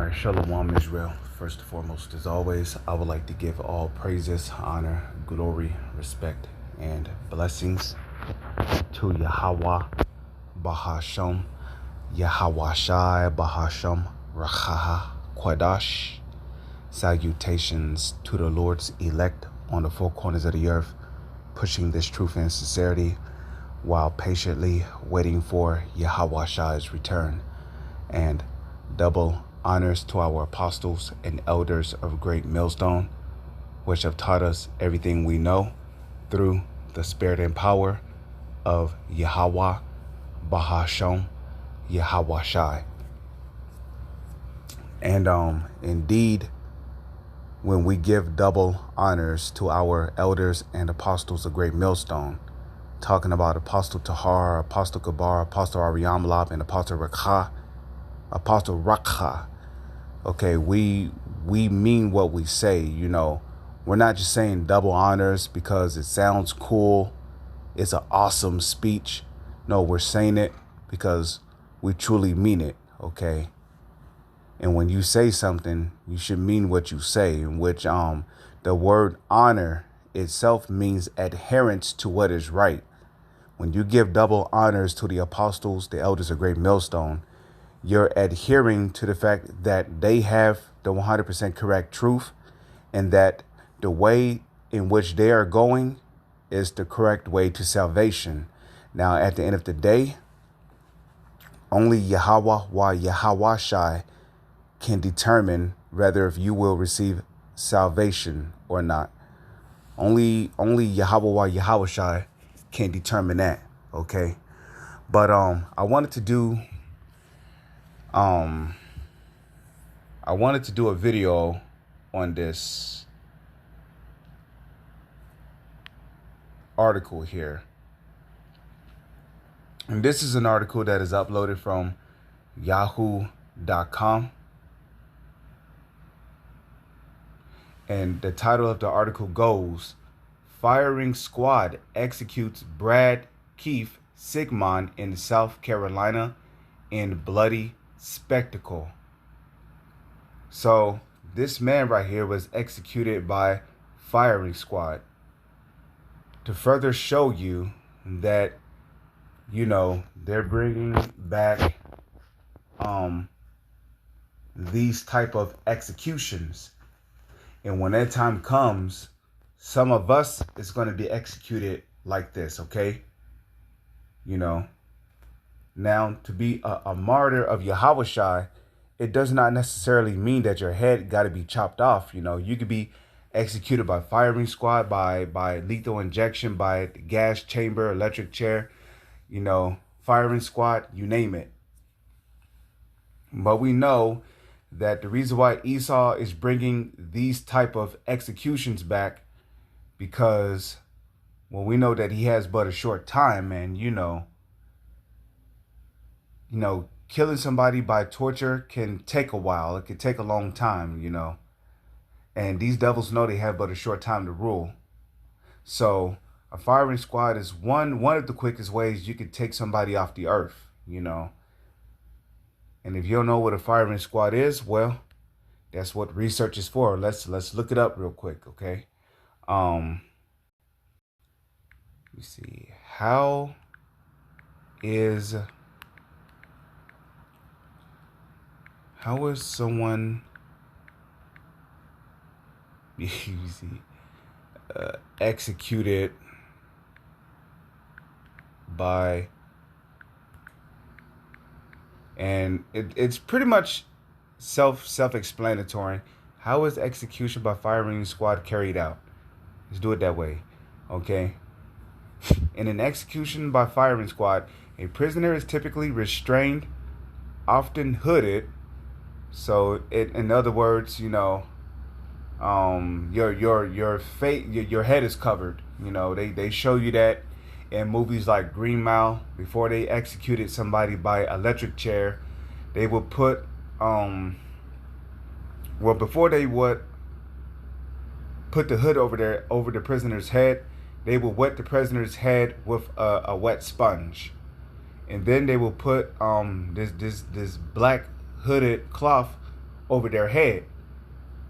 right, Shalom Israel. First and foremost, as always, I would like to give all praises, honor, glory, respect, and blessings to Yahweh, Bahasham, Yahweh Shai, Bahasham, Rachaha, Quadash. Salutations to the Lord's elect on the four corners of the earth, pushing this truth and sincerity while patiently waiting for Yahweh Shai's return. And double honors to our apostles and elders of Great Millstone, which have taught us everything we know through the spirit and power of Yahweh, Bahasham, Yahweh Shai. And indeed, when we give double honors to our elders and apostles of Great Millstone, talking about Apostle Tahar, Apostle Kabar, Apostle Ariamlab, and Apostle Rakha, okay, we mean what we say. We're not just saying double honors because it sounds cool. It's an awesome speech. No, we're saying it because we truly mean it, okay? And when you say something, you should mean what you say, in which the word honor itself means adherence to what is right. When you give double honors to the apostles, the elders of Great Millstone, you're adhering to the fact that they have the 100% correct truth, and that the way in which they are going is the correct way to salvation. Now, at the end of the day, only Yahweh Yahweh Shai can determine whether if you will receive salvation or not. Only Yahweh Yahweh Shai can determine that, okay? But I wanted to do a video on this article here. And this is an article that is uploaded from yahoo.com. And the title of the article goes, "Firing Squad Executes Brad Keith Sigmon in South Carolina in Bloody Spectacle." So this man right here was executed by firing squad. To further show you that, they're bringing back these type of executions. And when that time comes, some of us is going to be executed like this, okay? Now, to be a martyr of Yahweh Shai, it does not necessarily mean that your head got to be chopped off. You could be executed by firing squad, by lethal injection, by gas chamber, electric chair, firing squad, you name it. But we know that the reason why Esau is bringing these type of executions back, because, well, we know that he has but a short time, and killing somebody by torture can take a while. It can take a long time, and these devils know they have but a short time to rule. So a firing squad is one of the quickest ways you can take somebody off the earth, And if you don't know what a firing squad is, well, that's what research is for. Let's look it up real quick, okay? Let me see. How is someone executed by, and it's pretty much self-explanatory. How is execution by firing squad carried out? Let's do it that way, okay? In an execution by firing squad, a prisoner is typically restrained, often hooded. So in other words, your face, your head is covered. They show you that in movies like Green Mile. Before they executed somebody by electric chair, they would put before they would put the hood over the prisoner's head, they would wet the prisoner's head with a wet sponge, and then they will put this black hooded cloth over their head,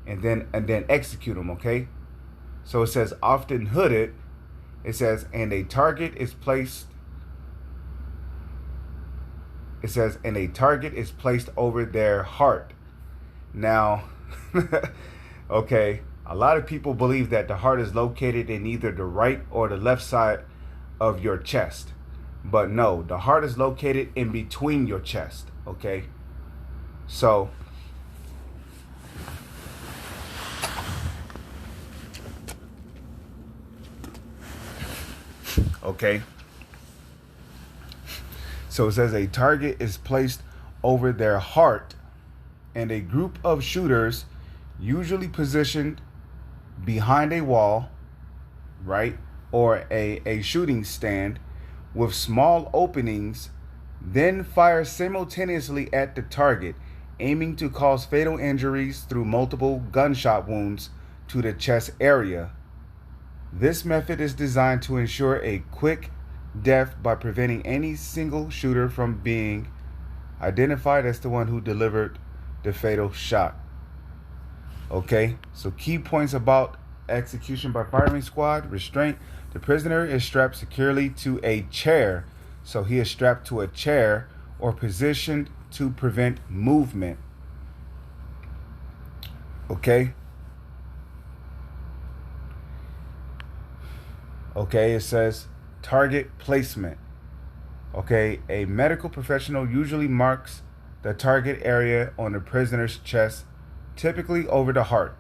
and then execute them. Okay, so it says often hooded. It says and a target is placed. It says and a target is placed over their heart. Now, okay, a lot of people believe that the heart is located in either the right or the left side of your chest. But no, the heart is located in between your chest, okay? So, okay. So it says a target is placed over their heart, and a group of shooters, usually positioned behind a wall, right, or a shooting stand with small openings, then fire simultaneously at the target, aiming to cause fatal injuries through multiple gunshot wounds to the chest area. This method is designed to ensure a quick death by preventing any single shooter from being identified as the one who delivered the fatal shot. Okay, so key points about execution by firing squad: restraint. The prisoner is strapped securely to a chair. So he is strapped to a chair or positioned to prevent movement. Okay. Okay, it says target placement. Okay, a medical professional usually marks the target area on the prisoner's chest, typically over the heart.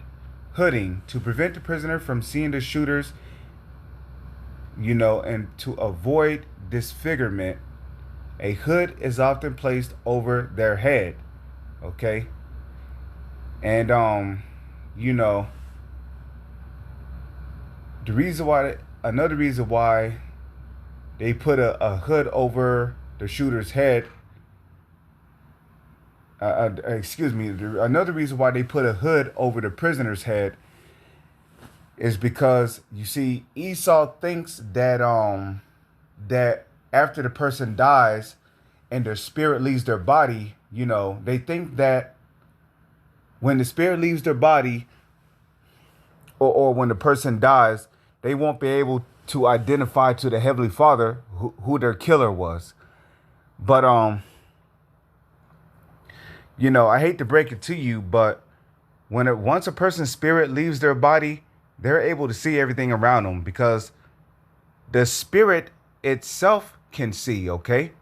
Hooding, to prevent the prisoner from seeing the shooters, and to avoid disfigurement, a hood is often placed over their head. Okay. And another reason why they put a hood over the shooter's head. Another reason why they put a hood over the prisoner's head is because, you see, Esau thinks that that after the person dies and their spirit leaves their body, they think that when the spirit leaves their body, or when the person dies, they won't be able to identify to the Heavenly Father who their killer was. But I hate to break it to you, but once a person's spirit leaves their body, they're able to see everything around them because the spirit itself can see, okay?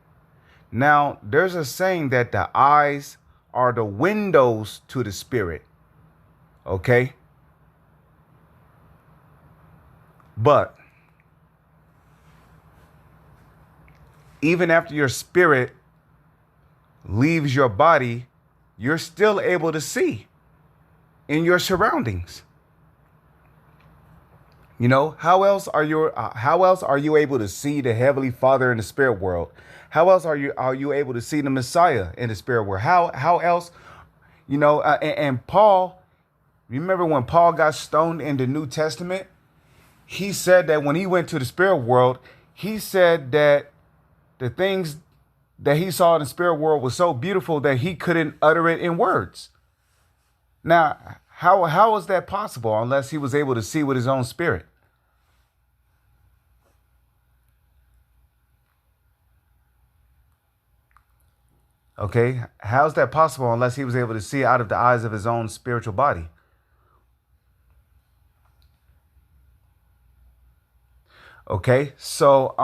Now, there's a saying that the eyes are the windows to the spirit, okay? But even after your spirit leaves your body, you're still able to see in your surroundings. How else are you able to see the Heavenly Father in the spirit world? How else are you able to see the Messiah in the spirit world? How else, and Paul, remember when Paul got stoned in the New Testament? He said that when he went to the spirit world, he said that the things that he saw in the spirit world was so beautiful that he couldn't utter it in words. Now, how is that possible unless he was able to see with his own spirit? Okay, how's that possible unless he was able to see out of the eyes of his own spiritual body? Okay, so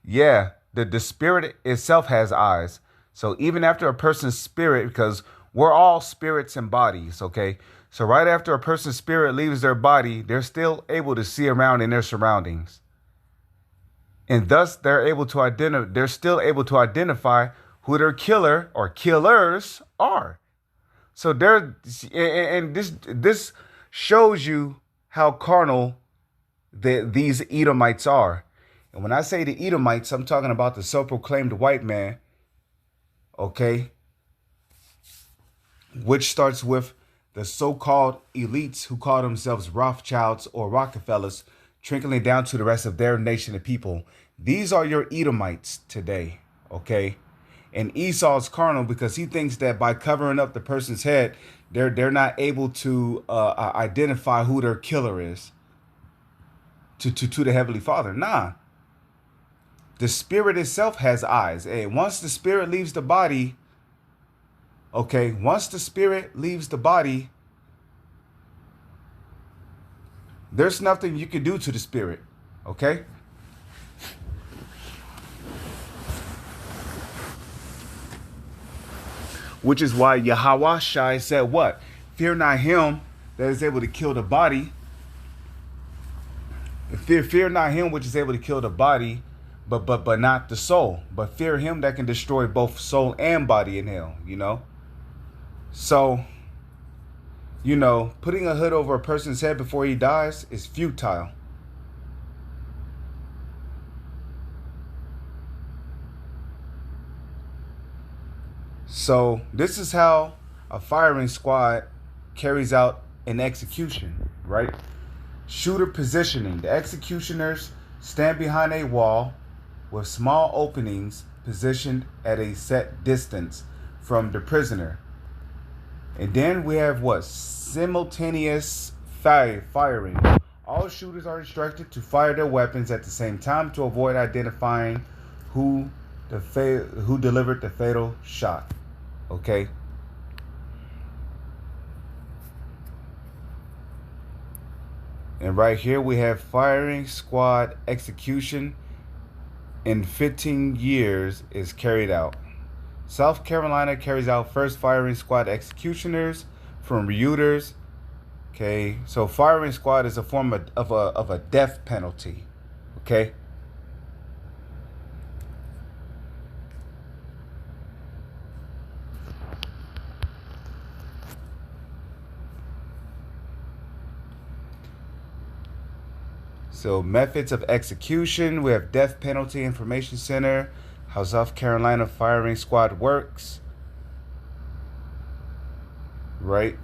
yeah, the spirit itself has eyes. So even after a person's spirit, because we're all spirits and bodies, okay? So right after a person's spirit leaves their body, they're still able to see around in their surroundings. And thus they're still able to identify who their killer or killers are. So this shows you how carnal these Edomites are. And when I say the Edomites, I'm talking about the self-proclaimed white man, okay? Which starts with the so-called elites who call themselves Rothschilds or Rockefellers, trickling down to the rest of their nation of people. These are your Edomites today, okay? And Esau's carnal because he thinks that by covering up the person's head, they're not able to identify who their killer is to the Heavenly Father. Nah, the spirit itself has eyes. Hey, once the spirit leaves the body, okay, once the spirit leaves the body, there's nothing you can do to the spirit, okay? Which is why Yahweh Shai said what? Fear not him that is able to kill the body. Fear not him which is able to kill the body, but not the soul. But fear him that can destroy both soul and body in hell, you know? So, you know, putting a hood over a person's head before he dies is futile. So this is how a firing squad carries out an execution, right? Shooter positioning. The executioners stand behind a wall with small openings positioned at a set distance from the prisoner. And then we have what? Simultaneous firing. All shooters are instructed to fire their weapons at the same time to avoid identifying who delivered the fatal shot. Okay. And right here we have firing squad execution in 15 years is carried out. South Carolina carries out first firing squad executioners from reuters. Okay, so firing squad is a form of a death penalty. Okay. So methods of execution, we have Death Penalty Information Center, how South Carolina firing squad works, right?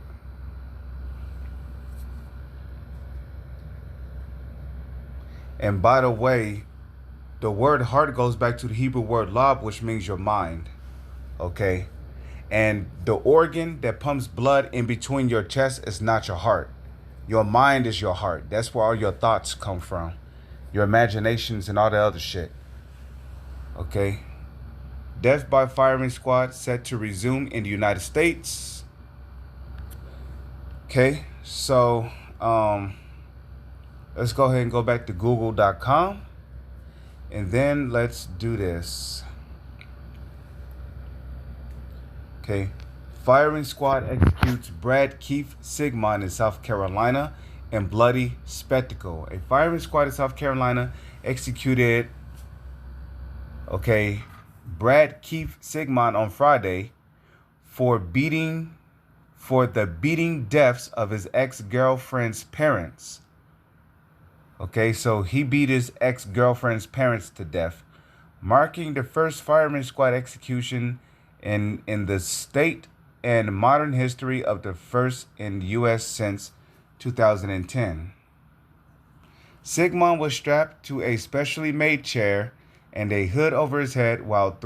And by the way, the word heart goes back to the Hebrew word lab, which means your mind, okay? And the organ that pumps blood in between your chest is not your heart. Your mind is your heart. That's where all your thoughts come from. Your imaginations and all the other shit. Okay. Death by firing squad set to resume in the United States. Okay. So, let's go ahead and go back to google.com. And then let's do this. Okay. Firing squad executes Brad Keith Sigmon in South Carolina in bloody spectacle. A firing squad in South Carolina executed, okay, Brad Keith Sigmon on Friday for the beating deaths of his ex-girlfriend's parents. Okay, so he beat his ex-girlfriend's parents to death, marking the first firing squad execution in the state and modern history of the first in the U.S. since 2010. Sigmon was strapped to a specially made chair and a hood over his head while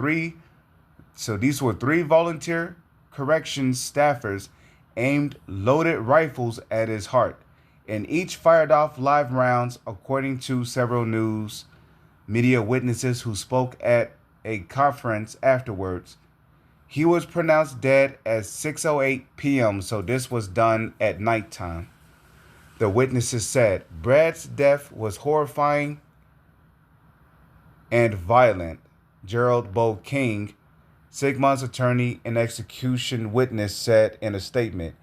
these were three volunteer corrections staffers aimed loaded rifles at his heart, and each fired off live rounds, according to several news media witnesses who spoke at a conference afterwards. He was pronounced dead at 6:08 p.m., so this was done at nighttime. The witnesses said Brad's death was horrifying and violent. Gerald Bo King, Sigmon's attorney and execution witness, said in a statement,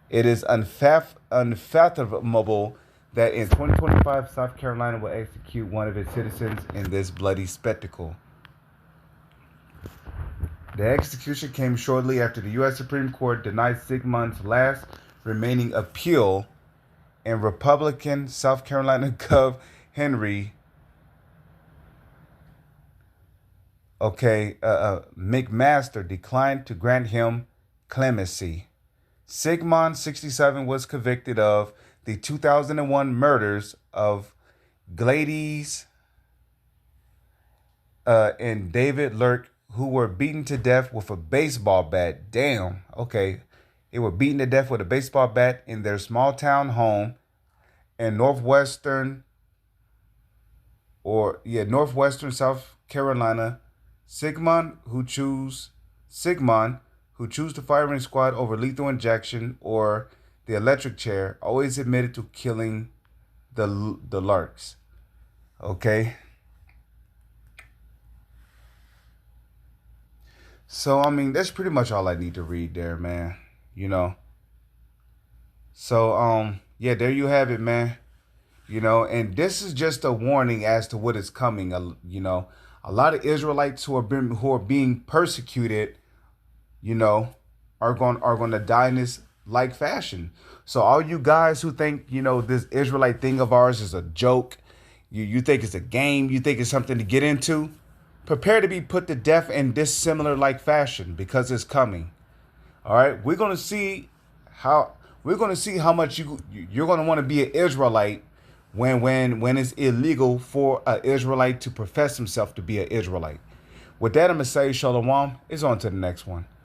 "It is unfathomable that in 2025 South Carolina will execute one of its citizens in this bloody spectacle." The execution came shortly after the U.S. Supreme Court denied Sigmon's last remaining appeal, and Republican South Carolina Gov. Henry McMaster declined to grant him clemency. Sigmon, 67, was convicted of the 2001 murders of Gladys and David Lurk who were beaten to death with a baseball bat. Damn. Okay. They were beaten to death with a baseball bat in their small town home in northwestern South Carolina. Sigmon, who chose the firing squad over lethal injection or the electric chair, always admitted to killing the Larks. Okay. So I mean, that's pretty much all I need to read there, man. You know. So yeah, there you have it, man. And this is just a warning as to what is coming. A lot of Israelites who are being persecuted, you know, are going to die in this like fashion. So all you guys who think, this Israelite thing of ours is a joke, you think it's a game, you think it's something to get into, prepare to be put to death in this similar like fashion because it's coming. All right, how we're going to see how much you're going to want to be an Israelite when it's illegal for an Israelite to profess himself to be an Israelite. With that, I'm going to say Shalom. It's on to the next one.